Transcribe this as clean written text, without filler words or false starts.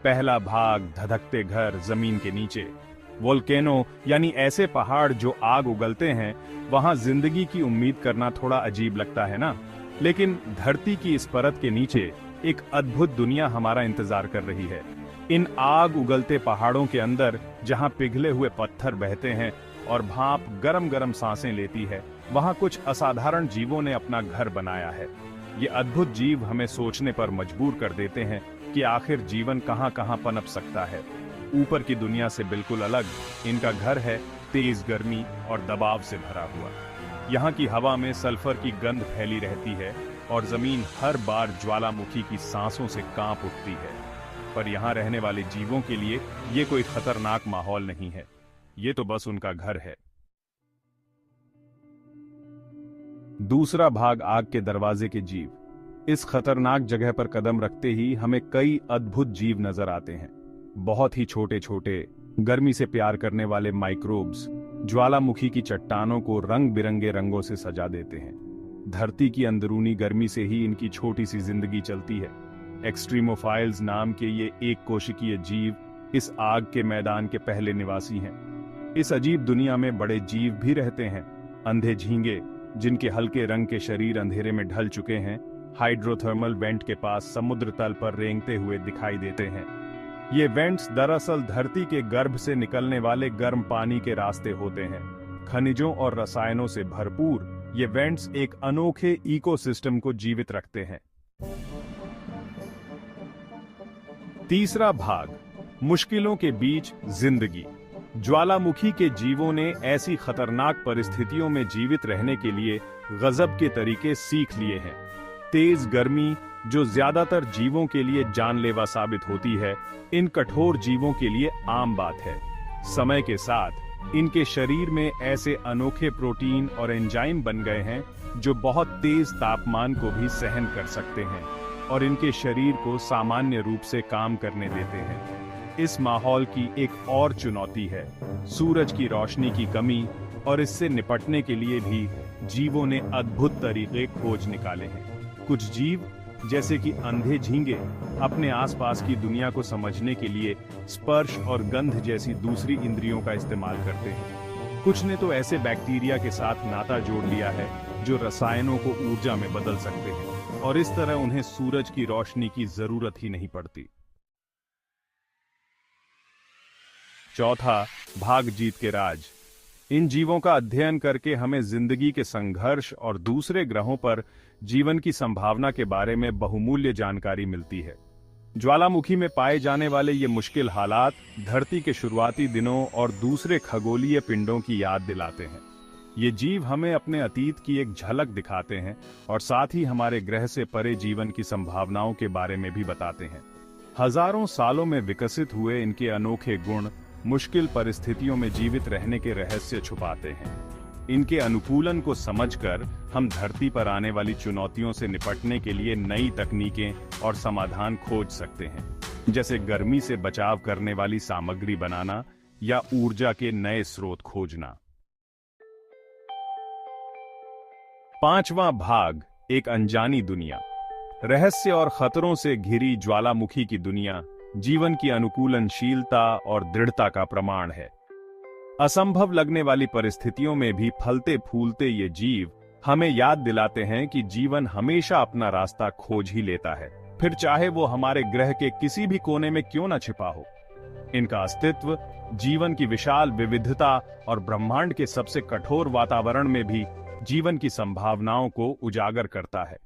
पहला भाग, धधकते घर जमीन के नीचे। वोल्केनो यानी ऐसे पहाड़ जो आग उगलते हैं, वहां जिंदगी की उम्मीद करना थोड़ा अजीब लगता है ना। लेकिन धरती की इस परत के नीचे एक अद्भुत दुनिया हमारा इंतजार कर रही है। इन आग उगलते पहाड़ों के अंदर जहां पिघले हुए पत्थर बहते हैं और भाप गरम गरम सांसें लेती है, वहां कुछ असाधारण जीवों ने अपना घर बनाया है। ये अद्भुत जीव हमें सोचने पर मजबूर कर देते हैं कि आखिर जीवन कहां कहां पनप सकता है। ऊपर की दुनिया से बिल्कुल अलग इनका घर है, तेज गर्मी और दबाव से भरा हुआ। यहाँ की हवा में सल्फर की गंध फैली रहती है और जमीन हर बार ज्वालामुखी की सांसों से कांप उठती है। पर यहाँ रहने वाले जीवों के लिए ये कोई खतरनाक माहौल नहीं है, ये तो बस उनका घर है। दूसरा भाग, आग के दरवाजे के जीव। इस खतरनाक जगह पर कदम रखते ही हमें कई अद्भुत जीव नजर आते हैं। बहुत ही छोटे छोटे, गर्मी से प्यार करने वाले माइक्रोब्स ज्वालामुखी की चट्टानों को रंग बिरंगे रंगों से सजा देते हैं। धरती की अंदरूनी गर्मी से ही इनकी छोटी सी जिंदगी चलती है। एक्सट्रीमोफाइल्स नाम के ये एक कोशिकीय जीव इस आग के मैदान के पहले निवासी हैं। इस अजीब दुनिया में बड़े जीव भी रहते हैं। अंधे झींगे जिनके हल्के रंग के शरीर अंधेरे में ढल चुके हैं, हाइड्रोथर्मल वेंट के पास समुद्र तल पर रेंगते हुए दिखाई देते हैं। ये वेंट्स दरअसल धरती के गर्भ से निकलने वाले गर्म पानी के रास्ते होते हैं। खनिजों और रसायनों से भरपूर ये वेंट्स एक अनोखे इकोसिस्टम को जीवित रखते हैं। तीसरा भाग, मुश्किलों के बीच जिंदगी। ज्वालामुखी के जीवों ने ऐसी खतरनाक परिस्थितियों में जीवित रहने के लिए गजब के तरीके सीख लिए हैं। तेज गर्मी जो ज्यादातर जीवों के लिए जानलेवा साबित होती है, इन कठोर जीवों के लिए आम बात है। समय के साथ इनके शरीर में ऐसे अनोखे प्रोटीन और एंजाइम बन गए हैं जो बहुत तेज तापमान को भी सहन कर सकते हैं और इनके शरीर को सामान्य रूप से काम करने देते हैं। इस माहौल की एक और चुनौती है सूरज की रोशनी की कमी, और इससे निपटने के लिए भी जीवों ने अद्भुत तरीके खोज निकाले हैं। कुछ जीव जैसे कि अंधे झींगे अपने आसपास की दुनिया को समझने के लिए स्पर्श और गंध जैसी दूसरी इंद्रियों का इस्तेमाल करते हैं। कुछ ने तो ऐसे बैक्टीरिया के साथ नाता जोड़ लिया है जो रसायनों को ऊर्जा में बदल सकते हैं, और इस तरह उन्हें सूरज की रोशनी की जरूरत ही नहीं पड़ती। चौथा भाग, जीत के राज। इन जीवों का अध्ययन करके हमें जिंदगी के संघर्ष और दूसरे ग्रहों पर जीवन की संभावना के बारे में बहुमूल्य जानकारी मिलती है। ज्वालामुखी में पाए जाने वाले ये मुश्किल हालात धरती के शुरुआती दिनों और दूसरे खगोलीय पिंडों की याद दिलाते हैं। ये जीव हमें अपने अतीत की एक झलक दिखाते हैं और साथ ही हमारे ग्रह से परे जीवन की संभावनाओं के बारे में भी बताते हैं। हजारों सालों में विकसित हुए इनके अनोखे गुण मुश्किल परिस्थितियों में जीवित रहने के रहस्य छुपाते हैं। इनके अनुकूलन को समझकर हम धरती पर आने वाली चुनौतियों से निपटने के लिए नई तकनीकें और समाधान खोज सकते हैं, जैसे गर्मी से बचाव करने वाली सामग्री बनाना या ऊर्जा के नए स्रोत खोजना। पांचवां भाग, एक अनजानी दुनिया। रहस्य और खतरों से घिरी ज्वालामुखी की दुनिया जीवन की अनुकूलनशीलता और दृढ़ता का प्रमाण है। असंभव लगने वाली परिस्थितियों में भी फलते फूलते ये जीव हमें याद दिलाते हैं कि जीवन हमेशा अपना रास्ता खोज ही लेता है, फिर चाहे वो हमारे ग्रह के किसी भी कोने में क्यों न छिपा हो। इनका अस्तित्व जीवन की विशाल विविधता और ब्रह्मांड के सबसे कठोर वातावरण में भी जीवन की संभावनाओं को उजागर करता है।